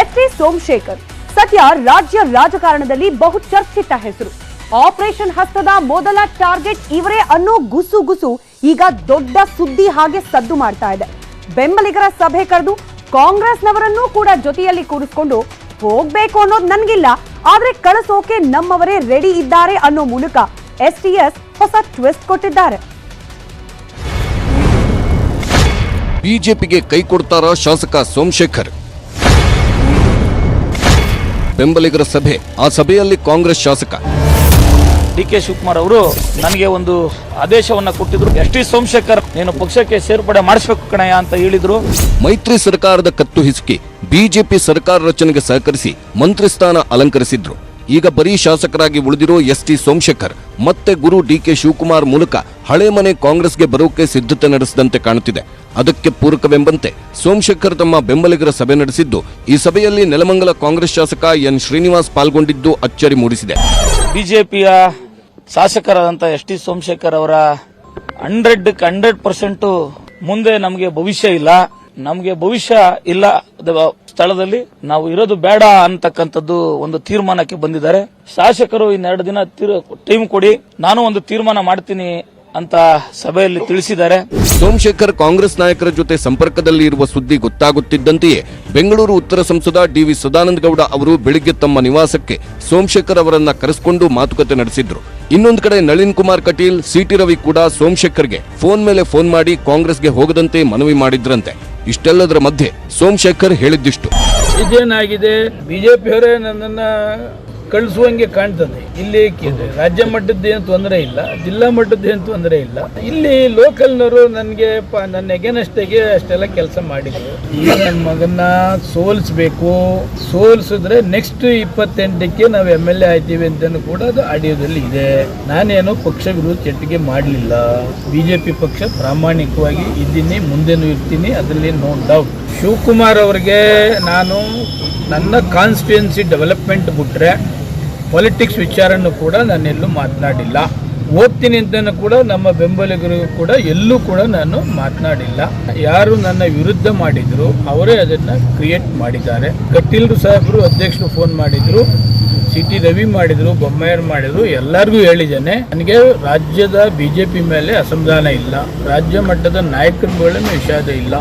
ST. Somashekar ಸದ್ಯ ರಾಜ್ಯ ರಾಜಕಾರಣದಲ್ಲಿ ಬಹು ಚರ್ಚಿತ ಹೆಸರು. ಆಪರೇಷನ್ ಹಸ್ತದ ಮೊದಲ ಟಾರ್ಗೆಟ್ ಇವರೇ ಅನ್ನೋ ಗುಸು ಈಗ ದೊಡ್ಡ ಸುದ್ದಿ ಹಾಗೆ ಸದ್ದು ಮಾಡ್ತಾ ಇದೆ. ಬೆಂಬಲಿಗರ ಸಭೆ ಕರೆದು ಕಾಂಗ್ರೆಸ್ನವರನ್ನೂ ಕೂಡ ಜೊತೆಯಲ್ಲಿ ಕೂರಿಸಿಕೊಂಡು ಹೋಗ್ಬೇಕು ಅನ್ನೋದು ನನ್ಗಿಲ್ಲ, ಆದ್ರೆ ಕಳಿಸೋಕೆ ನಮ್ಮವರೇ ರೆಡಿ ಇದ್ದಾರೆ ಅನ್ನೋ ಮೂಲಕ ಎಸ್ಟಿಎಸ್ ಹೊಸ ಟ್ವಿಸ್ಟ್ ಕೊಟ್ಟಿದ್ದಾರೆ. ಬಿಜೆಪಿಗೆ ಕೈ ಕೊಡ್ತಾರ ಶಾಸಕ ಸೋಮಶೇಖರ್. ಬೆಂಬಲಿಗರ ಸಭೆ, ಆ ಸಭೆಯಲ್ಲಿ ಕಾಂಗ್ರೆಸ್ ಶಾಸಕ ಡಿ.ಕೆ. ಶಿವಕುಮಾರ್ ಅವರು ನನಗೆ ಒಂದು ಆದೇಶವನ್ನ ಕೊಟ್ಟಿದ್ರು. ಎಸ್.ಟಿ. ಸೋಮಶೇಖರ್ ನೀನು ಪಕ್ಷಕ್ಕೆ ಸೇರ್ಪಡೆ ಮಾಡಿಸಬೇಕು ಕಣಯ್ಯ ಅಂತ ಹೇಳಿದ್ರು. ಮೈತ್ರಿ ಸರ್ಕಾರದ ಕತ್ತು ಹಿಸುಕಿ ಬಿಜೆಪಿ ಸರ್ಕಾರ ರಚನೆಗೆ ಸಹಕರಿಸಿ ಮಂತ್ರಿ ಸ್ಥಾನ ಅಲಂಕರಿಸಿದ್ರು. ಈಗ ಬರೀ ಶಾಸಕರಾಗಿ ಉಳಿದಿರೋ ಎಸ್.ಟಿ. ಸೋಮಶೇಖರ್ ಮತ್ತೆ ಗುರು ಡಿ.ಕೆ. ಶಿವಕುಮಾರ್ ಮೂಲಕ ಹಳೆ ಮನೆ ಕಾಂಗ್ರೆಸ್ಗೆ ಬರೋಕೆ ಸಿದ್ಧತೆ ನಡೆಸಿದಂತೆ ಕಾಣುತ್ತಿದೆ. ಅದಕ್ಕೆ ಪೂರಕವೆಂಬಂತೆ ಸೋಮಶೇಖರ್ ತಮ್ಮ ಬೆಂಬಲಿಗರ ಸಭೆ ನಡೆಸಿದ್ದು, ಈ ಸಭೆಯಲ್ಲಿ ನೆಲಮಂಗಲ ಕಾಂಗ್ರೆಸ್ ಶಾಸಕ ಎನ್ ಶ್ರೀನಿವಾಸ್ ಪಾಲ್ಗೊಂಡಿದ್ದು ಅಚ್ಚರಿ ಮೂಡಿಸಿದೆ. ಬಿಜೆಪಿಯ ಶಾಸಕರಾದಂತ ಎಸ್.ಟಿ. ಸೋಮಶೇಖರ್ ಅವರ 100% ಮುಂದೆ ನಮಗೆ ಭವಿಷ್ಯ ಇಲ್ಲ, ನಮಗೆ ಭವಿಷ್ಯ ಇಲ್ಲ ಸ್ಥಳದಲ್ಲಿ ನಾವು ಇರೋದು ಬೇಡ ಅಂತಕ್ಕಂಥದ್ದು ಒಂದು ತೀರ್ಮಾನಕ್ಕೆ ಬಂದಿದ್ದಾರೆ. ಶಾಸಕರು ಇನ್ನೆರಡು ದಿನ ಟೈಮ್ ಕೊಡಿ, ನಾನು ಒಂದು ತೀರ್ಮಾನ ಮಾಡ್ತೀನಿ ಅಂತ ಸಭೆಯಲ್ಲಿ ತಿಳಿಸಿದ್ದಾರೆ. ಸೋಮಶೇಖರ್ ಕಾಂಗ್ರೆಸ್ ನಾಯಕರ ಜೊತೆ ಸಂಪರ್ಕದಲ್ಲಿ ಇರುವ ಸುದ್ದಿ ಗೊತ್ತಾಗುತ್ತಿದ್ದಂತೆಯೇ ಬೆಂಗಳೂರು ಉತ್ತರ ಸಂಸದ ಡಿ.ವಿ. ಸದಾನಂದ ಗೌಡ ಅವರು ಬೆಳಿಗ್ಗೆ ತಮ್ಮ ನಿವಾಸಕ್ಕೆ ಸೋಮಶೇಖರ್ ಅವರನ್ನ ಕರೆಸಿಕೊಂಡು ಮಾತುಕತೆ ನಡೆಸಿದ್ರು. ಇನ್ನೊಂದು ಕಡೆ ನಳಿನ್ ಕುಮಾರ್ ಕಟೀಲ್, ಸಿ.ಟಿ. ರವಿ ಕೂಡ ಸೋಮಶೇಖರ್ಗೆ ಫೋನ್ ಮೇಲೆ ಫೋನ್ ಮಾಡಿ ಕಾಂಗ್ರೆಸ್ಗೆ ಹೋಗದಂತೆ ಮನವಿ ಮಾಡಿದ್ರಂತೆ. ಇಷ್ಟೆಲ್ಲದರ ಮಧ್ಯೆ ಸೋಮಶೇಖರ್ ಹೇಳಿದ್ದಿಷ್ಟು: ಇದೇನಾಗಿದೆ, ಬಿಜೆಪಿಯವರೇ ನನ್ನನ್ನ ಕಳಿಸುವಂಗೆ ಕಾಣ್ತದೆ. ಇಲ್ಲಿ ರಾಜ್ಯ ಮಟ್ಟದ್ದೇನು ತೊಂದರೆ ಇಲ್ಲ, ಜಿಲ್ಲಾ ಮಟ್ಟದ್ದೇನು ತೊಂದರೆ ಇಲ್ಲ. ಇಲ್ಲಿ ಲೋಕಲ್ನವರು ನನಗೆ ನನ್ನ ಎಗೇನಸ್ಟಿಗೆ ಅಷ್ಟೆಲ್ಲ ಕೆಲಸ ಮಾಡಿದ್ರು. ಈಗ ನನ್ನ ಮಗನ್ನ ಸೋಲಿಸಬೇಕು, ಸೋಲಿಸಿದ್ರೆ ನೆಕ್ಸ್ಟ್ 28ಕ್ಕೆ ನಾವು MLA ಆಯ್ತೀವಿ ಅಂತ ಕೂಡ ಅದು ಆಡಿಯೋದಲ್ಲಿ ಇದೆ. ನಾನೇನು ಪಕ್ಷ ವಿರೋಧ ಚಟುವಟಿಕೆ ಮಾಡಲಿಲ್ಲ. ಬಿಜೆಪಿ ಪಕ್ಷ ಪ್ರಾಮಾಣಿಕವಾಗಿ ಇದ್ದೀನಿ, ಮುಂದೆನೂ ಇರ್ತೀನಿ, ಅದರಲ್ಲಿ ನೋ ಡೌಟ್. ಶಿವಕುಮಾರ್ ಅವರಿಗೆ ನಾನು ನನ್ನ ಕಾನ್ಸ್ಟಿಟ್ಯೂನ್ಸಿ ಡೆವಲಪ್ಮೆಂಟ್ ಬಿಟ್ರೆ ಪಾಲಿಟಿಕ್ಸ್ ವಿಚಾರನೂ ಕೂಡ ನಾನೆಲ್ಲೂ ಮಾತನಾಡಿಲ್ಲ. ಹೋಗ್ತೀನಿ ಅಂತ ಕೂಡ ನಮ್ಮ ಬೆಂಬಲಿಗರಿಗೂ ಕೂಡ ಎಲ್ಲೂ ಕೂಡ ನಾನು ಮಾತನಾಡಿಲ್ಲ. ಯಾರು ನನ್ನ ವಿರುದ್ಧ ಮಾಡಿದ್ರು ಅವರೇ ಅದನ್ನ ಕ್ರಿಯೇಟ್ ಮಾಡಿದ್ದಾರೆ. ಕಟೀಲ್ ಸಾಹೇಬರು ಅಧ್ಯಕ್ಷರು ಫೋನ್ ಮಾಡಿದ್ರು, ಸಿ.ಟಿ. ರವಿ ಮಾಡಿದ್ರು, ಬೊಮ್ಮಾಯರ್ ಮಾಡಿದ್ರು, ಎಲ್ಲರಿಗೂ ಹೇಳಿದ್ದೇನೆ. ನನಗೆ ರಾಜ್ಯದ ಬಿಜೆಪಿ ಮೇಲೆ ಅಸಮಾಧಾನ ಇಲ್ಲ, ರಾಜ್ಯ ಮಟ್ಟದ ನಾಯಕರ ಮೇಲೆ ವಿಷಾದ ಇಲ್ಲ.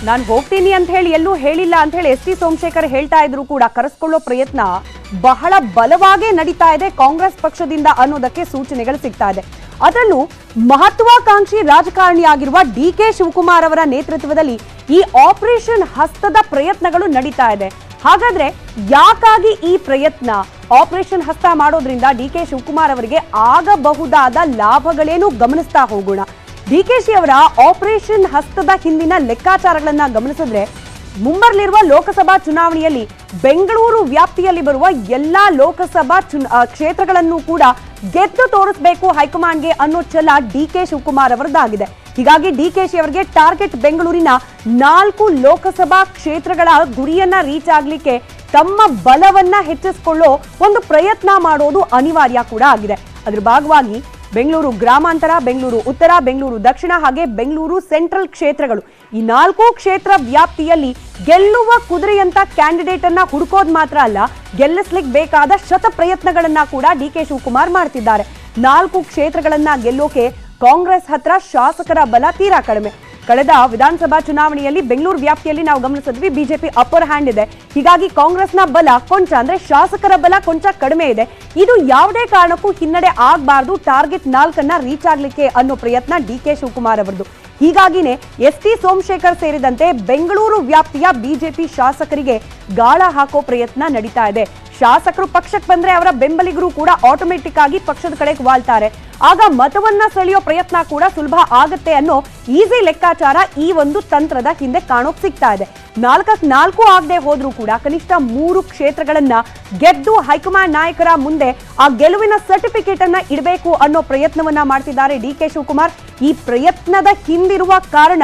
ನಾನು ಹೋಗ್ತೀನಿ ಅಂತ ಹೇಳಿ ಎಲ್ಲೂ ಹೇಳಿಲ್ಲ ಅಂತ ಹೇಳಿ ಎಸ್.ಟಿ. ಸೋಮಶೇಖರ್ ಹೇಳ್ತಾ ಇದ್ರು ಕೂಡ ಕರೆಸ್ಕೊಳ್ಳೋ ಪ್ರಯತ್ನ ಬಹಳ ಬಲವಾಗಿ ನಡೀತಾ ಇದೆ ಕಾಂಗ್ರೆಸ್ ಪಕ್ಷದಿಂದ ಅನ್ನೋದಕ್ಕೆ ಸೂಚನೆಗಳು ಸಿಗ್ತಾ ಇದೆ. ಅದರಲ್ಲೂ ಮಹತ್ವಾಕಾಂಕ್ಷಿ ರಾಜಕಾರಣಿಯಾಗಿರುವ ಡಿ.ಕೆ. ಶಿವಕುಮಾರ್ ಅವರ ನೇತೃತ್ವದಲ್ಲಿ ಈ ಆಪರೇಷನ್ ಹಸ್ತದ ಪ್ರಯತ್ನಗಳು ನಡೀತಾ ಇದೆ. ಹಾಗಾದ್ರೆ ಯಾಕಾಗಿ ಈ ಪ್ರಯತ್ನ? ಆಪರೇಷನ್ ಹಸ್ತ ಮಾಡೋದ್ರಿಂದ ಡಿ.ಕೆ. ಶಿವಕುಮಾರ್ ಅವರಿಗೆ ಆಗಬಹುದಾದ ಲಾಭಗಳೇನು ಗಮನಿಸ್ತಾ ಹೋಗೋಣ. ಡಿ.ಕೆ.ಶಿ ಅವರ ಆಪರೇಷನ್ ಹಸ್ತದ ಹಿಂದಿನ ಲೆಕ್ಕಾಚಾರಗಳನ್ನ ಗಮನಿಸಿದ್ರೆ, ಮುಂಬರಲಿರುವ ಲೋಕಸಭಾ ಚುನಾವಣೆಯಲ್ಲಿ ಬೆಂಗಳೂರು ವ್ಯಾಪ್ತಿಯಲ್ಲಿ ಬರುವ ಎಲ್ಲಾ ಲೋಕಸಭಾ ಕ್ಷೇತ್ರಗಳನ್ನು ಕೂಡ ಗೆದ್ದು ತೋರಿಸಬೇಕು ಹೈಕಮಾಂಡ್ಗೆ ಅನ್ನೋ ಛಲ ಡಿ.ಕೆ. ಶಿವಕುಮಾರ್ ಅವರದ್ದಾಗಿದೆ. ಹೀಗಾಗಿ ಡಿ.ಕೆ.ಶಿ ಅವರಿಗೆ ಟಾರ್ಗೆಟ್ ಬೆಂಗಳೂರಿನ 4 ಲೋಕಸಭಾ ಕ್ಷೇತ್ರಗಳ ಗುರಿಯನ್ನ ರೀಚ್ ಆಗ್ಲಿಕ್ಕೆ ತಮ್ಮ ಬಲವನ್ನ ಹೆಚ್ಚಿಸಿಕೊಳ್ಳೋ ಒಂದು ಪ್ರಯತ್ನ ಮಾಡೋದು ಅನಿವಾರ್ಯ ಕೂಡ ಆಗಿದೆ. ಅದರ ಭಾಗವಾಗಿ ಬೆಂಗಳೂರು ಗ್ರಾಮಾಂತರ, ಬೆಂಗಳೂರು ಉತ್ತರ, ಬೆಂಗಳೂರು ದಕ್ಷಿಣ ಹಾಗೆ ಬೆಂಗಳೂರು ಸೆಂಟ್ರಲ್ ಕ್ಷೇತ್ರಗಳು, ಈ 4 ಕ್ಷೇತ್ರ ವ್ಯಾಪ್ತಿಯಲ್ಲಿ ಗೆಲ್ಲುವ ಕುದುರೆಯಂತ ಕ್ಯಾಂಡಿಡೇಟ್ ಅನ್ನ ಹುಡುಕೋದು ಮಾತ್ರ ಅಲ್ಲ, ಗೆಲ್ಲಿಸ್ಲಿಕ್ಕೆ ಬೇಕಾದ ಶತ ಪ್ರಯತ್ನಗಳನ್ನ ಕೂಡ ಡಿ.ಕೆ. ಶಿವಕುಮಾರ್ ಮಾಡ್ತಿದ್ದಾರೆ. 4 ಕ್ಷೇತ್ರಗಳನ್ನ ಗೆಲ್ಲೋಕೆ ಕಾಂಗ್ರೆಸ್ ಹತ್ರ ಶಾಸಕರ ಬಲ ತೀರಾ ಕಡಿಮೆ. ಕಳೆದ ವಿಧಾನಸಭಾ ಚುನಾವಣೆಯಲ್ಲಿ ಬೆಂಗಳೂರು ವ್ಯಾಪ್ತಿಯಲ್ಲಿ ನಾವು ಗಮನಿಸಿದ್ವಿ, ಬಿಜೆಪಿ ಅಪ್ಪರ್ ಹ್ಯಾಂಡ್ ಇದೆ. ಹೀಗಾಗಿ ಕಾಂಗ್ರೆಸ್ನ ಬಲ ಕೊಂಚ, ಅಂದ್ರೆ ಶಾಸಕರ ಬಲ ಕೊಂಚ ಕಡಿಮೆ ಇದೆ. ಇದು ಯಾವುದೇ ಕಾರಣಕ್ಕೂ ಹಿನ್ನಡೆ ಆಗಬಾರ್ದು, ಟಾರ್ಗೆಟ್ 4 ರೀಚ್ ಆಗ್ಲಿಕ್ಕೆ ಅನ್ನೋ ಪ್ರಯತ್ನ ಡಿ.ಕೆ. ಶಿವಕುಮಾರ್ ಅವರದು. ಹೀಗಾಗಿನೇ ಎಸ್.ಟಿ. ಸೋಮಶೇಖರ್ ಸೇರಿದಂತೆ ಬೆಂಗಳೂರು ವ್ಯಾಪ್ತಿಯ ಬಿಜೆಪಿ ಶಾಸಕರಿಗೆ ಗಾಳ ಹಾಕೋ ಪ್ರಯತ್ನ ನಡೀತಾ ಇದೆ. ಶಾಸಕರು ಪಕ್ಷಕ್ಕೆ ಬಂದ್ರೆ ಅವರ ಬೆಂಬಲಿಗರು ಕೂಡ ಆಟೋಮೆಟಿಕ್ ಆಗಿ ಪಕ್ಷದ ಕಡೆಗೆ ವಾಲ್ತಾರೆ. ಆಗ ಮತವನ್ನ ಸೆಳೆಯೋ ಪ್ರಯತ್ನ ಕೂಡ ಸುಲಭ ಆಗತ್ತೆ ಅನ್ನೋ ಈಸಿ ಲೆಕ್ಕಾಚಾರ ಈ ಒಂದು ತಂತ್ರದ ಹಿಂದೆ ಕಾಣೋಕ್ ಸಿಗ್ತಾ ಇದೆ. 4 ಆಗದೆ ಹೋದ್ರೂ ಕೂಡ ಕನಿಷ್ಠ 3 ಕ್ಷೇತ್ರಗಳನ್ನ ಗೆದ್ದು ಹೈಕಮಾಂಡ್ ನಾಯಕರ ಮುಂದೆ ಆ ಗೆಲುವಿನ ಸರ್ಟಿಫಿಕೇಟ್ ಅನ್ನ ಇಡಬೇಕು ಅನ್ನೋ ಪ್ರಯತ್ನವನ್ನ ಮಾಡ್ತಿದ್ದಾರೆ ಡಿ.ಕೆ. ಶಿವಕುಮಾರ್. ಈ ಪ್ರಯತ್ನದ ಹಿಂದಿರುವ ಕಾರಣ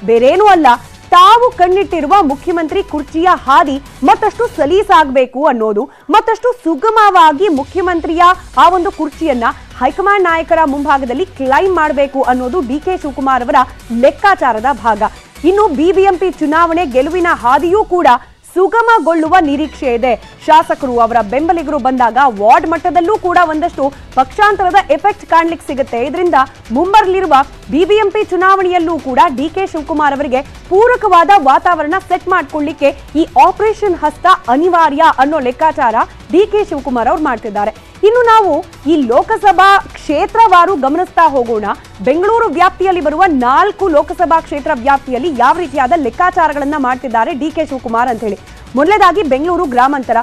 ಬೇರೇನೂ ಅಲ್ಲ, ತಾವು ಕಣ್ಣಿಟ್ಟಿರುವ ಮುಖ್ಯಮಂತ್ರಿ ಕುರ್ಚಿಯ ಹಾದಿ ಮತ್ತಷ್ಟು ಸಲೀಸಾಗಬೇಕು ಅನ್ನೋದು, ಮತ್ತಷ್ಟು ಸುಗಮವಾಗಿ ಮುಖ್ಯಮಂತ್ರಿಯ ಆ ಒಂದು ಕುರ್ಚಿಯನ್ನ ಹೈಕಮಾಂಡ್ ನಾಯಕರ ಮುಂಭಾಗದಲ್ಲಿ ಕ್ಲೈಮ್ ಮಾಡಬೇಕು ಅನ್ನೋದು ಡಿ.ಕೆ. ಶಿವಕುಮಾರ್ ಅವರ ಲೆಕ್ಕಾಚಾರದ ಭಾಗ. ಇನ್ನು ಬಿಬಿಎಂಪಿ ಚುನಾವಣೆ ಗೆಲುವಿನ ಹಾದಿಯೂ ಕೂಡ ಸುಗಮಗೊಳ್ಳುವ ನಿರೀಕ್ಷೆ ಇದೆ. ಶಾಸಕರು ಅವರ ಬೆಂಬಲಿಗರು ಬಂದಾಗ ವಾರ್ಡ್ ಮಟ್ಟದಲ್ಲೂ ಕೂಡ ಒಂದಷ್ಟು ಪಕ್ಷಾಂತರದ ಎಫೆಕ್ಟ್ ಕಾಣ್ಲಿಕ್ಕೆ ಸಿಗುತ್ತೆ. ಇದರಿಂದ ಮುಂಬರಲಿರುವ ಬಿಬಿಎಂಪಿ ಚುನಾವಣೆಯಲ್ಲೂ ಕೂಡ ಡಿಕೆ ಶಿವಕುಮಾರ್ ಅವರಿಗೆ ಪೂರಕವಾದ ವಾತಾವರಣ ಸೆಟ್ ಮಾಡ್ಕೊಳ್ಳಿಕ್ಕೆ ಈ ಆಪರೇಷನ್ ಹಸ್ತ ಅನಿವಾರ್ಯ ಅನ್ನೋ ಲೆಕ್ಕಾಚಾರ ಡಿಕೆ ಶಿವಕುಮಾರ್ ಅವರು ಮಾಡ್ತಿದ್ದಾರೆ. ಇನ್ನು ನಾವು ಈ ಲೋಕಸಭಾ ಕ್ಷೇತ್ರವಾರು ಗಮನಿಸ್ತಾ ಹೋಗೋಣ. ಬೆಂಗಳೂರು ವ್ಯಾಪ್ತಿಯಲ್ಲಿ ಬರುವ 4 ಲೋಕಸಭಾ ಕ್ಷೇತ್ರ ವ್ಯಾಪ್ತಿಯಲ್ಲಿ ಯಾವ ರೀತಿಯಾದ ಲೆಕ್ಕಾಚಾರಗಳನ್ನ ಮಾಡ್ತಿದ್ದಾರೆ ಡಿಕೆ ಶಿವಕುಮಾರ್ ಅಂತ ಹೇಳಿ. ಮೊದಲನೇದಾಗಿ ಬೆಂಗಳೂರು ಗ್ರಾಮಾಂತರ.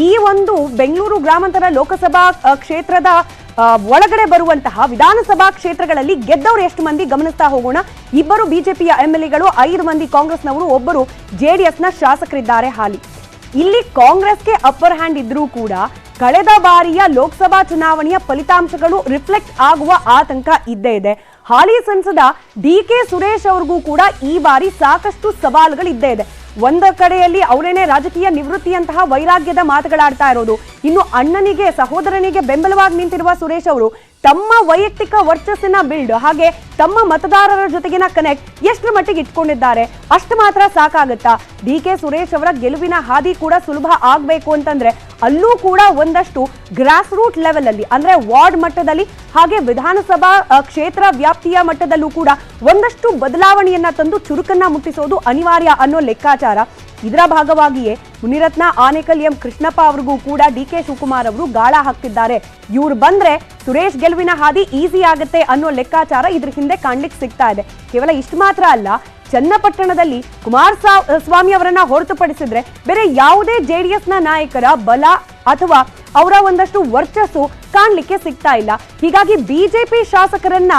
ಈ ಒಂದು ಬೆಂಗಳೂರು ಗ್ರಾಮಾಂತರ ಲೋಕಸಭಾ ಕ್ಷೇತ್ರದ ಒಳಗಡೆ ಬರುವಂತಹ ವಿಧಾನಸಭಾ ಕ್ಷೇತ್ರಗಳಲ್ಲಿ ಗೆದ್ದವರು ಎಷ್ಟು ಮಂದಿ ಗಮನಿಸ್ತಾ ಹೋಗೋಣ. 2 ಬಿಜೆಪಿಯ ಎಂಎಲ್ಎಗಳು, 5 ಮಂದಿ ಕಾಂಗ್ರೆಸ್ನವರು, 1 ಜೆಡಿಎಸ್ನ ಶಾಸಕರಿದ್ದಾರೆ ಹಾಲಿ. ಇಲ್ಲಿ ಕಾಂಗ್ರೆಸ್ಗೆ ಅಪ್ಪರ್ ಹ್ಯಾಂಡ್ ಇದ್ರೂ ಕೂಡ ಕಳೆದ ಬಾರಿಯ ಲೋಕಸಭಾ ಚುನಾವಣೆಯ ಫಲಿತಾಂಶಗಳು ರಿಫ್ಲೆಕ್ಟ್ ಆಗುವ ಆತಂಕ ಇದ್ದೇ ಇದೆ. ಹಾಲಿ ಸಂಸದ ಡಿಕೆ ಸುರೇಶ್ ಅವ್ರಿಗೂ ಕೂಡ ಈ ಬಾರಿ ಸಾಕಷ್ಟು ಸವಾಲುಗಳು ಇದ್ದೇ ಇದೆ. ಒಂದ ಕಡೆಯಲ್ಲಿ ಅವರೇನೆ ರಾಜಕೀಯ ನಿವೃತ್ತಿಯಂತಹ ವೈರಾಗ್ಯದ ಮಾತುಗಳಾಡ್ತಾ ಇರೋದು, ಇನ್ನು ಅಣ್ಣನಿಗೆ ಸಹೋದರನಿಗೆ ಬೆಂಬಲವಾಗಿ ನಿಂತಿರುವ ಸುರೇಶ್ ಅವರು ತಮ್ಮ ವೈಯಕ್ತಿಕ ವರ್ಚಸ್ಸಿನ ಬಿಲ್ಡ್ ಹಾಗೆ ತಮ್ಮ ಮತದಾರರ ಜೊತೆಗಿನ ಕನೆಕ್ಟ್ ಎಷ್ಟರ ಮಟ್ಟಿಗೆ ಇಟ್ಕೊಂಡಿದ್ದಾರೆ, ಅಷ್ಟು ಮಾತ್ರ ಸಾಕಾಗುತ್ತಾ? ಡಿಕೆ ಸುರೇಶ್ ಅವರ ಗೆಲುವಿನ ಹಾದಿ ಕೂಡ ಸುಲಭ ಆಗ್ಬೇಕು ಅಂತಂದ್ರೆ ಅಲ್ಲೂ ಕೂಡ ಒಂದಷ್ಟು ಗ್ರಾಸ್ ರೂಟ್ ಲೆವೆಲ್ ಅಲ್ಲಿ ಅಂದ್ರೆ ವಾರ್ಡ್ ಮಟ್ಟದಲ್ಲಿ ಹಾಗೆ ವಿಧಾನಸಭಾ ಕ್ಷೇತ್ರ ವ್ಯಾಪ್ತಿಯ ಮಟ್ಟದಲ್ಲೂ ಕೂಡ ಒಂದಷ್ಟು ಬದಲಾವಣೆಯನ್ನ ತಂದು ಚುರುಕನ್ನ ಮುಟ್ಟಿಸೋದು ಅನಿವಾರ್ಯ ಅನ್ನೋ ಲೆಕ್ಕಾಚಾರ. ಇದರ ಭಾಗವಾಗಿಯೇ ಮುನಿರತ್ನ, ಆನೇಕಲ್, ಎಂ ಕೃಷ್ಣಪ್ಪ ಅವರಿಗೂ ಕೂಡ ಡಿಕೆ ಶಿವಕುಮಾರ್ ಅವರು ಗಾಳ ಹಾಕ್ತಿದ್ದಾರೆ. ಇವ್ರು ಬಂದ್ರೆ ಸುರೇಶ್ ಗೆಲುವಿನ ಹಾದಿ ಈಸಿ ಆಗುತ್ತೆ ಅನ್ನೋ ಲೆಕ್ಕಾಚಾರ ಇದ್ರ ಹಿಂದೆ ಕಾಣ್ಲಿಕ್ಕೆ ಸಿಗ್ತಾ ಇದೆ. ಕೇವಲ ಇಷ್ಟು ಮಾತ್ರ ಅಲ್ಲ, ಚನ್ನಪಟ್ಟಣದಲ್ಲಿ ಕುಮಾರಸ್ವಾಮಿ ಅವರನ್ನ ಹೊರತುಪಡಿಸಿದ್ರೆ ಬೇರೆ ಯಾವುದೇ ಜೆಡಿಎಸ್ನ ನಾಯಕರ ಬಲ ಅಥವಾ ಅವರ ಒಂದಷ್ಟು ವರ್ಚಸ್ಸು ಕಾಣ್ಲಿಕ್ಕೆ ಸಿಗ್ತಾ ಇಲ್ಲ. ಹೀಗಾಗಿ ಬಿಜೆಪಿ ಶಾಸಕರನ್ನ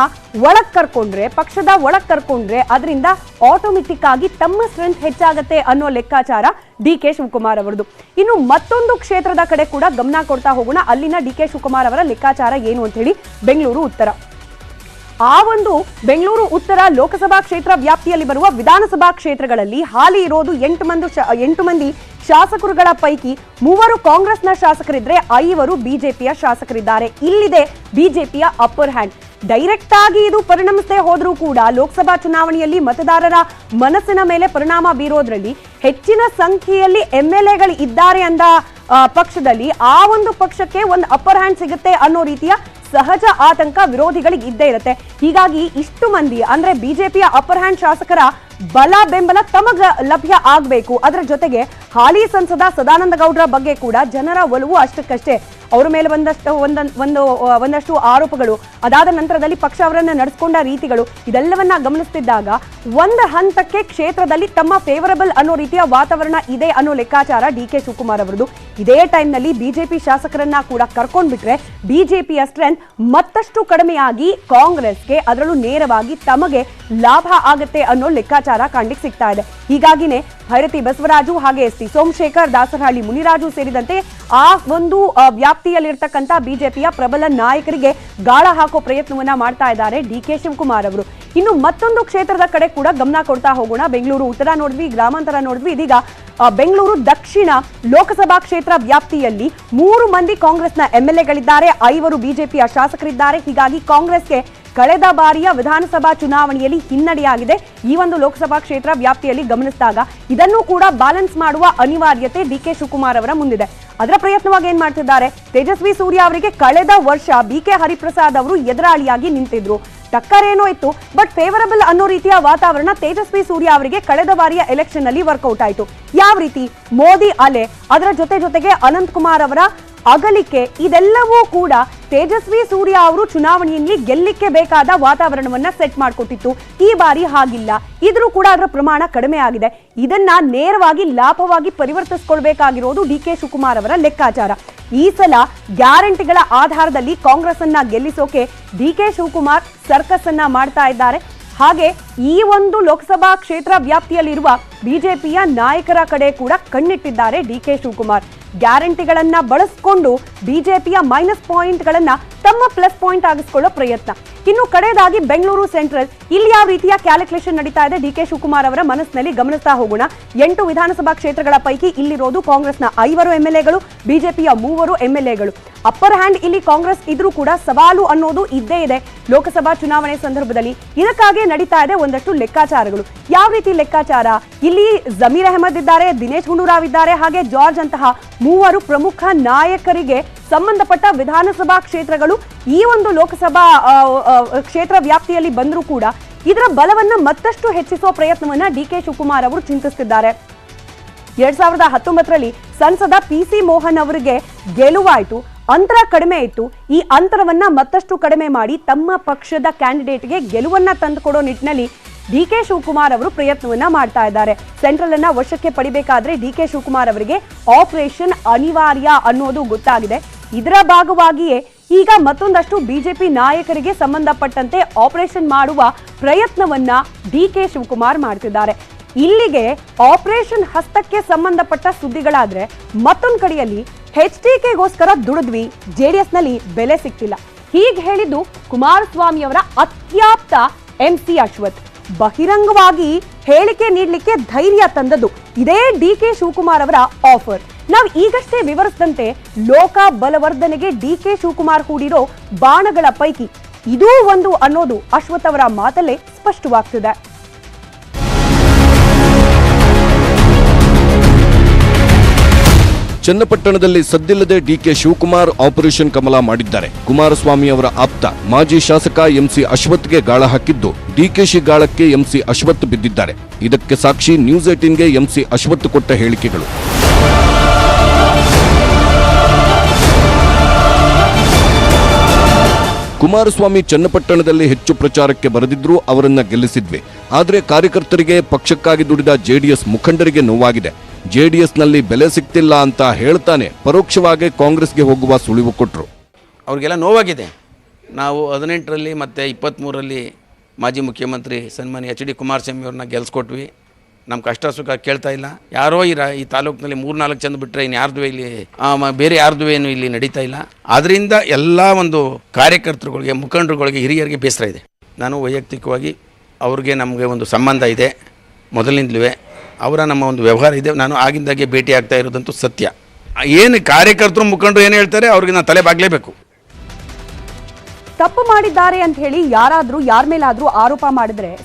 ಒಳಗ್ ಕರ್ಕೊಂಡ್ರೆ, ಪಕ್ಷದ ಒಳಗ್ ಕರ್ಕೊಂಡ್ರೆ ಅದರಿಂದ ಆಟೋಮೆಟಿಕ್ ಆಗಿ ತಮ್ಮ ಸ್ಟ್ರೆಂತ್ ಹೆಚ್ಚಾಗತ್ತೆ ಅನ್ನೋ ಲೆಕ್ಕಾಚಾರ ಡಿಕೆ ಶಿವಕುಮಾರ್ ಅವರದು. ಇನ್ನು ಮತ್ತೊಂದು ಕ್ಷೇತ್ರದ ಕಡೆ ಕೂಡ ಗಮನ ಕೊಡ್ತಾ ಹೋಗೋಣ. ಅಲ್ಲಿನ ಡಿಕೆ ಶಿವಕುಮಾರ್ ಅವರ ಲೆಕ್ಕಾಚಾರ ಏನು ಅಂತ ಹೇಳಿ. ಬೆಂಗಳೂರು ಉತ್ತರ. ಆ ಒಂದು ಬೆಂಗಳೂರು ಉತ್ತರ ಲೋಕಸಭಾ ಕ್ಷೇತ್ರ ವ್ಯಾಪ್ತಿಯಲ್ಲಿ ಬರುವ ವಿಧಾನಸಭಾ ಕ್ಷೇತ್ರಗಳಲ್ಲಿ ಹಾಲಿ ಇರೋದು 8 ಮಂದಿ ಶಾಸಕರುಗಳ ಪೈಕಿ 3 ಕಾಂಗ್ರೆಸ್ನ ಶಾಸಕರಿದ್ರೆ 5 ಬಿಜೆಪಿಯ ಶಾಸಕರಿದ್ದಾರೆ. ಇಲ್ಲಿದೆ ಬಿಜೆಪಿಯ ಅಪ್ಪರ್ ಹ್ಯಾಂಡ್. ಡೈರೆಕ್ಟ್ ಆಗಿ ಇದು ಪರಿಣಮಿಸದೆ ಹೋದ್ರೂ ಕೂಡ ಲೋಕಸಭಾ ಚುನಾವಣೆಯಲ್ಲಿ ಮತದಾರರ ಮನಸ್ಸಿನ ಮೇಲೆ ಪರಿಣಾಮ ಬೀರೋದ್ರಲ್ಲಿ ಹೆಚ್ಚಿನ ಸಂಖ್ಯೆಯಲ್ಲಿ ಎಂಎಲ್ಎಗಳು ಇದ್ದಾರೆ ಅಂದ ಪಕ್ಷದಲ್ಲಿ ಆ ಒಂದು ಪಕ್ಷಕ್ಕೆ ಒಂದು ಅಪ್ಪರ್ ಹ್ಯಾಂಡ್ ಸಿಗುತ್ತೆ ಅನ್ನೋ ರೀತಿಯ ಸಹಜ ಆತಂಕ ವಿರೋಧಿಗಳಿಗೆ ಇದ್ದೇ ಇರುತ್ತೆ. ಹೀಗಾಗಿ ಇಷ್ಟು ಮಂದಿ ಅಂದ್ರೆ ಬಿಜೆಪಿಯ ಅಪ್ಪರ್ ಹ್ಯಾಂಡ್ ಶಾಸಕರ ಬಲ ಬೆಂಬಲ ತಮಗ ಲಭ್ಯ ಆಗಬೇಕು. ಅದರ ಜೊತೆಗೆ ಹಾಲಿ ಸಂಸದ ಸದಾನಂದ ಗೌಡರ ಬಗ್ಗೆ ಕೂಡ ಜನರ ಒಲವು ಅಷ್ಟಕ್ಕಷ್ಟೇ. ಅವರ ಮೇಲೆ ಒಂದಷ್ಟು ಆರೋಪಗಳು, ಅದಾದ ನಂತರದಲ್ಲಿ ಪಕ್ಷ ಅವರನ್ನ ನಡೆಸಿಕೊಂಡ ರೀತಿಗಳು, ಇದೆಲ್ಲವನ್ನ ಗಮನಿಸ್ತಿದ್ದಾಗ ಒಂದು ಹಂತಕ್ಕೆ ಕ್ಷೇತ್ರದಲ್ಲಿ ತಮ್ಮ ಫೇವರಬಲ್ ಅನ್ನೋ ರೀತಿಯ ವಾತಾವರಣ ಇದೆ ಅನ್ನೋ ಲೆಕ್ಕಾಚಾರ ಡಿಕೆ ಶಿವಕುಮಾರ್ ಅವರದು. ಇದೇ ಟೈಮ್ನಲ್ಲಿ ಬಿಜೆಪಿ ಶಾಸಕರನ್ನ ಕೂಡ ಕರ್ಕೊಂಡ್ಬಿಟ್ರೆ ಬಿಜೆಪಿಯ ಸ್ಟ್ರೆಂತ್ ಮತ್ತಷ್ಟು ಕಡಿಮೆಯಾಗಿ ಕಾಂಗ್ರೆಸ್ಗೆ, ಅದರಲ್ಲೂ ನೇರವಾಗಿ ತಮಗೆ ಲಾಭ ಆಗುತ್ತೆ ಅನ್ನೋ ಲೆಕ್ಕಾಚಾರ ಕಾಣ್ಲಿಕ್ಕೆ ಸಿಗ್ತಾ ಇದೆ. ಹೀಗಾಗಿನೇ ಭೈರತಿ ಬಸವರಾಜು ಹಾಗೆ ಎಸ್ ಟಿ ಸೋಮಶೇಖರ್, ದಾಸರಹಳ್ಳಿ ಮುನಿರಾಜು ಸೇರಿದಂತೆ ಆ ಒಂದು ವ್ಯಾಪ್ತಿಯಲ್ಲಿರ್ತಕ್ಕಂಥ ಬಿಜೆಪಿಯ ಪ್ರಬಲ ನಾಯಕರಿಗೆ ಗಾಳ ಹಾಕೋ ಪ್ರಯತ್ನವನ್ನ ಮಾಡ್ತಾ ಇದ್ದಾರೆ ಡಿಕೆ ಶಿವಕುಮಾರ್ ಅವರು. ಇನ್ನು ಮತ್ತೊಂದು ಕ್ಷೇತ್ರದ ಕಡೆ ಕೂಡ ಗಮನ ಕೊಡ್ತಾ ಹೋಗೋಣ. ಬೆಂಗಳೂರು ಉತ್ತರ ನೋಡಿದ್ವಿ, ಗ್ರಾಮಾಂತರ ನೋಡಿದ್ವಿ. ಇದೀಗ ಬೆಂಗಳೂರು ದಕ್ಷಿಣ ಲೋಕಸಭಾ ಕ್ಷೇತ್ರ ವ್ಯಾಪ್ತಿಯಲ್ಲಿ 3 ಮಂದಿ ಕಾಂಗ್ರೆಸ್ನ ಎಂಎಲ್ಎಗಳಿದ್ದಾರೆ, 5 ಬಿಜೆಪಿಯ ಶಾಸಕರಿದ್ದಾರೆ. ಹೀಗಾಗಿ ಕಾಂಗ್ರೆಸ್ಗೆ ಕಳೆದ ಬಾರಿಯ ವಿಧಾನಸಭಾ ಚುನಾವಣೆಯಲ್ಲಿ ಹಿನ್ನಡೆಯಾಗಿದೆ. ಈ ಒಂದು ಲೋಕಸಭಾ ಕ್ಷೇತ್ರ ವ್ಯಾಪ್ತಿಯಲ್ಲಿ ಗಮನಿಸಿದಾಗ ಇದನ್ನು ಕೂಡ ಬ್ಯಾಲೆನ್ಸ್ ಮಾಡುವ ಅನಿವಾರ್ಯತೆ ಡಿಕೆ ಶಿವಕುಮಾರ್ ಅವರ ಮುಂದಿದೆ. ಅದರ ಪ್ರಯತ್ನವಾಗಿ ಏನ್ ಮಾಡ್ತಿದ್ದಾರೆ, ತೇಜಸ್ವಿ ಸೂರ್ಯ ಅವರಿಗೆ ಕಳೆದ ವರ್ಷ ಬಿಕೆ ಹರಿಪ್ರಸಾದ್ ಅವರು ಎದುರಾಳಿಯಾಗಿ ನಿಂತಿದ್ರು. ಟಕ್ಕರ್ ಏನೋ ಇತ್ತು, ಬಟ್ ಫೇವರಬಲ್ ಅನ್ನೋ ರೀತಿಯ ವಾತಾವರಣ ತೇಜಸ್ವಿ ಸೂರ್ಯ ಅವರಿಗೆ ಕಳೆದ ಬಾರಿಯ ಎಲೆಕ್ಷನ್ ಅಲ್ಲಿ ವರ್ಕೌಟ್ ಆಯಿತು. ಯಾವ ರೀತಿ? ಮೋದಿ ಅಲೆ, ಅದರ ಜೊತೆಗೆ ಅನಂತ್ ಕುಮಾರ್ ಅವರ ಅಗಲಿಕೆ, ಇದೆಲ್ಲವೂ ಕೂಡ ತೇಜಸ್ವಿ ಸೂರ್ಯ ಅವರು ಚುನಾವಣೆಯಲ್ಲಿ ಗೆಲ್ಲಿಕ್ಕೆ ಬೇಕಾದ ವಾತಾವರಣವನ್ನ ಸೆಟ್ ಮಾಡಿಕೊಟ್ಟಿತ್ತು. ಈ ಬಾರಿ ಹಾಗಿಲ್ಲ, ಇದ್ರೂ ಕೂಡ ಅದರ ಪ್ರಮಾಣ ಕಡಿಮೆ ಆಗಿದೆ. ಇದನ್ನ ನೇರವಾಗಿ ಲಾಭವಾಗಿ ಪರಿವರ್ತಿಸಿಕೊಳ್ಬೇಕಾಗಿರೋದು ಡಿಕೆ ಶಿವಕುಮಾರ್ ಅವರ ಲೆಕ್ಕಾಚಾರ. ಈ ಸಲ ಗ್ಯಾರಂಟಿಗಳ ಆಧಾರದಲ್ಲಿ ಕಾಂಗ್ರೆಸ್ ಅನ್ನ ಗೆಲ್ಲಿಸೋಕೆ ಡಿಕೆ ಶಿವಕುಮಾರ್ ಸರ್ಕಸ್ ಅನ್ನ ಮಾಡ್ತಾ ಇದ್ದಾರೆ. ಹಾಗೆ ಈ ಒಂದು ಲೋಕಸಭಾ ಕ್ಷೇತ್ರ ವ್ಯಾಪ್ತಿಯಲ್ಲಿರುವ ಬಿಜೆಪಿಯ ನಾಯಕರ ಕಡೆ ಕೂಡ ಕಣ್ಣಿಟ್ಟಿದ್ದಾರೆ ಡಿಕೆ ಶಿವಕುಮಾರ್. ಗ್ಯಾರಂಟಿಗಳನ್ನ ಬಳಸಿಕೊಂಡು ಬಿಜೆಪಿಯ ಮೈನಸ್ ಪಾಯಿಂಟ್ಗಳನ್ನ ತಮ್ಮ ಪ್ಲಸ್ ಪಾಯಿಂಟ್ ಆಗಿಸ್ಕೊಳ್ಳೋ ಪ್ರಯತ್ನ. ಇನ್ನು ಕಡೆಯದಾಗಿ ಬೆಂಗಳೂರು ಸೆಂಟ್ರಲ್, ಇಲ್ಲಿ ಯಾವ ರೀತಿಯ ಕ್ಯಾಲ್ಕುಲೇಷನ್ ನಡೀತಾ ಇದೆ ಡಿ ಕೆ ಶಿವಕುಮಾರ್ ಅವರ ಮನಸ್ಸಿನಲ್ಲಿ ಗಮನಿಸ್ತಾ ಹೋಗೋಣ. 8 ವಿಧಾನಸಭಾ ಕ್ಷೇತ್ರಗಳ ಪೈಕಿ ಇಲ್ಲಿರೋದು ಕಾಂಗ್ರೆಸ್ನ 5 ಎಂಎಲ್ಎಗಳು, ಬಿಜೆಪಿಯ 3 ಎಂಎಲ್ಎಗಳು. ಅಪ್ಪರ್ ಹ್ಯಾಂಡ್ ಇಲ್ಲಿ ಕಾಂಗ್ರೆಸ್ ಇದ್ರೂ ಕೂಡ ಸವಾಲು ಅನ್ನೋದು ಇದ್ದೇ ಇದೆ ಲೋಕಸಭಾ ಚುನಾವಣೆ ಸಂದರ್ಭದಲ್ಲಿ. ಇದಕ್ಕಾಗಿ ನಡೀತಾ ಇದೆ ಒಂದಷ್ಟು ಲೆಕ್ಕಾಚಾರಗಳು. ಯಾವ ರೀತಿ ಲೆಕ್ಕಾಚಾರ? ಇಲ್ಲಿ ಜಮೀರ್ ಅಹಮದ್ ಇದ್ದಾರೆ, ದಿನೇಶ್ ಗುಂಡೂರಾವ್ ಇದ್ದಾರೆ, ಹಾಗೆ ಜಾರ್ಜ್ ಅಂತಹ 3 ಪ್ರಮುಖ ನಾಯಕರಿಗೆ ಸಂಬಂಧಪಟ್ಟ ವಿಧಾನಸಭಾ ಕ್ಷೇತ್ರಗಳು ಈ ಒಂದು ಲೋಕಸಭಾ ಕ್ಷೇತ್ರ ವ್ಯಾಪ್ತಿಯಲ್ಲಿ ಬಂದರೂ ಕೂಡ ಇದರ ಬಲವನ್ನ ಮತ್ತಷ್ಟು ಹೆಚ್ಚಿಸುವ ಪ್ರಯತ್ನವನ್ನ ಡಿ ಕೆ ಶಿವಕುಮಾರ್ ಅವರು ಚಿಂತಿಸುತ್ತಿದ್ದಾರೆ. 2019ರಲ್ಲಿ ಸಂಸದ PC ಮೋಹನ್ ಅವರಿಗೆ ಗೆಲುವಾಯಿತು, ಅಂತರ ಕಡಿಮೆ ಇತ್ತು. ಈ ಅಂತರವನ್ನ ಮತ್ತಷ್ಟು ಕಡಿಮೆ ಮಾಡಿ ತಮ್ಮ ಪಕ್ಷದ ಕ್ಯಾಂಡಿಡೇಟ್ಗೆ ಗೆಲುವನ್ನ ತಂದುಕೊಡೋ ನಿಟ್ಟಿನಲ್ಲಿ ಡಿ ಕೆ ಶಿವಕುಮಾರ್ ಅವರು ಪ್ರಯತ್ನವನ್ನ ಮಾಡ್ತಾ ಇದ್ದಾರೆ. ಸೆಂಟ್ರಲ್ ಅನ್ನ ವಶಕ್ಕೆ ಪಡಿಬೇಕಾದ್ರೆ ಡಿ ಕೆ ಶಿವಕುಮಾರ್ ಅವರಿಗೆ ಆಪರೇಷನ್ ಅನಿವಾರ್ಯ ಅನ್ನೋದು ಗೊತ್ತಾಗಿದೆ. ಇದರ ಭಾಗವಾಗಿಯೇ ಈಗ ಮತ್ತೊಂದಷ್ಟು ಬಿಜೆಪಿ ನಾಯಕರಿಗೆ ಸಂಬಂಧಪಟ್ಟಂತೆ ಆಪರೇಷನ್ ಮಾಡುವ ಪ್ರಯತ್ನವನ್ನ ಡಿ ಕೆ ಶಿವಕುಮಾರ್ ಮಾಡ್ತಿದ್ದಾರೆ. ಇಲ್ಲಿಗೆ ಆಪರೇಷನ್ ಹಸ್ತಕ್ಕೆ ಸಂಬಂಧಪಟ್ಟ ಸುದ್ದಿಗಳಾದ್ರೆ, ಮತ್ತೊಂದು ಕಡೆಯಲ್ಲಿ HDKಗೋಸ್ಕರ ದುಡಿದ್ವಿ, JDSನಲ್ಲಿ ಬೆಲೆ ಸಿಕ್ತಿಲ್ಲ, ಹೀಗೆ ಹೇಳಿದ್ದು ಕುಮಾರಸ್ವಾಮಿ ಅವರ ಅತ್ಯಾಪ್ತ MC ಅಶ್ವಥ್. ಬಹಿರಂಗವಾಗಿ ಹೇಳಿಕೆ ನೀಡಲಿಕ್ಕೆ ಧೈರ್ಯ ತಂದದ್ದು ಇದೇ ಡಿ ಕೆ ಶಿವಕುಮಾರ್ ಅವರ ಆಫರ್. ನಾವು ಈಗಷ್ಟೇ ವಿವರಿಸಿದಂತೆ ಲೋಕ ಬಲವರ್ಧನೆಗೆ ಡಿ ಕೆ ಶಿವಕುಮಾರ್ ಹೂಡಿರೋ ಬಾಣಗಳ ಪೈಕಿ ಇದೂ ಒಂದು ಅನ್ನೋದು ಅಶ್ವಥ್ ಅವರ ಮಾತಲ್ಲೇ ಸ್ಪಷ್ಟವಾಗ್ತಿದೆ. ಚನ್ನಪಟ್ಟಣದಲ್ಲಿ ಸದ್ದಿಲ್ಲದೆ ಡಿಕೆ ಶಿವಕುಮಾರ್ ಆಪರೇಷನ್ ಕಮಲ ಮಾಡಿದ್ದಾರೆ. ಕುಮಾರಸ್ವಾಮಿ ಅವರ ಆಪ್ತ ಮಾಜಿ ಶಾಸಕ MC ಅಶ್ವಥ್ಗೆ ಗಾಳ ಹಾಕಿದ್ದು ಡಿಕೆಶಿ ಗಾಳಕ್ಕೆ MC ಅಶ್ವಥ್ ಬಿದ್ದಿದ್ದಾರೆ. ಇದಕ್ಕೆ ಸಾಕ್ಷಿ ನ್ಯೂಸ್ 18ಗೆ MC ಅಶ್ವಥ್ ಕೊಟ್ಟ ಹೇಳಿಕೆಗಳು. ಕುಮಾರಸ್ವಾಮಿ ಚನ್ನಪಟ್ಟಣದಲ್ಲಿ ಹೆಚ್ಚು ಪ್ರಚಾರಕ್ಕೆ ಬರದಿದ್ರೂ ಅವರನ್ನ ಗೆಲ್ಲಿಸಿದ್ವಿ. ಆದರೆ ಕಾರ್ಯಕರ್ತರಿಗೆ, ಪಕ್ಷಕ್ಕಾಗಿ ದುಡಿದ JDS ಮುಖಂಡರಿಗೆ ನೋವಾಗಿದೆ. JDSನಲ್ಲಿ ಬೆಲೆ ಸಿಗ್ತಿಲ್ಲ ಅಂತ ಹೇಳ್ತಾನೆ ಪರೋಕ್ಷವಾಗಿ ಕಾಂಗ್ರೆಸ್ಗೆ ಹೋಗುವ ಸುಳಿವು ಕೊಟ್ಟರು. ಅವ್ರಿಗೆಲ್ಲ ನೋವಾಗಿದೆ. ನಾವು 18ರಲ್ಲಿ ಮತ್ತು 23ರಲ್ಲಿ ಮಾಜಿ ಮುಖ್ಯಮಂತ್ರಿ ಸನ್ಮಾನ್ಯ HD ಕುಮಾರಸ್ವಾಮಿ ಅವ್ರನ್ನ ಗೆಲ್ಸ್ಕೊಟ್ವಿ. ನಮ್ಮ ಕಷ್ಟ ಸುಖ ಕೇಳ್ತಾ ಇಲ್ಲ. ಯಾರೋ ಈ ತಾಲೂಕಿನಲ್ಲಿ 3-4 ಜನ ಬಿಟ್ಟರೆ ಇನ್ನು ಯಾರ್ದು ಇಲ್ಲಿ ಬೇರೆ ಯಾರ್ದು ಏನು ಇಲ್ಲಿ ನಡೀತಾ ಇಲ್ಲ. ಆದ್ದರಿಂದ ಎಲ್ಲ ಒಂದು ಕಾರ್ಯಕರ್ತರುಗಳಿಗೆ, ಮುಖಂಡರುಗಳಿಗೆ, ಹಿರಿಯರಿಗೆ ಬೇಸರ ಇದೆ. ನಾನು ವೈಯಕ್ತಿಕವಾಗಿ ಅವ್ರಿಗೆ ನಮಗೆ ಒಂದು ಸಂಬಂಧ ಇದೆ ಮೊದಲಿನಿಂದಲೂ. ಅವರ ನಮ್ಮ ಒಂದು ವ್ಯವಹಾರ ಇದೆ. ನಾನು ಆಗಿಂದಾಗೆ ಭೇಟಿ ಆಗ್ತಾ ಇರೋದಂತೂ ಸತ್ಯ. ಏನು ಕಾರ್ಯಕರ್ತರು, ಮುಖಂಡರು ಏನು ಹೇಳ್ತಾರೆ ಅವ್ರಿಗೆ ನಾನು ತಲೆ ಬಾಗಲೇಬೇಕು. ತಪ್ಪು ಮಾಡಿದ್ದಾರೆ ಅಂತ ಹೇಳಿ ಯಾರಾದ್ರೂ ಯಾರ ಮೇಲಾದ್ರೂ ಆರೋಪ ಮಾಡಿದ್ರೆ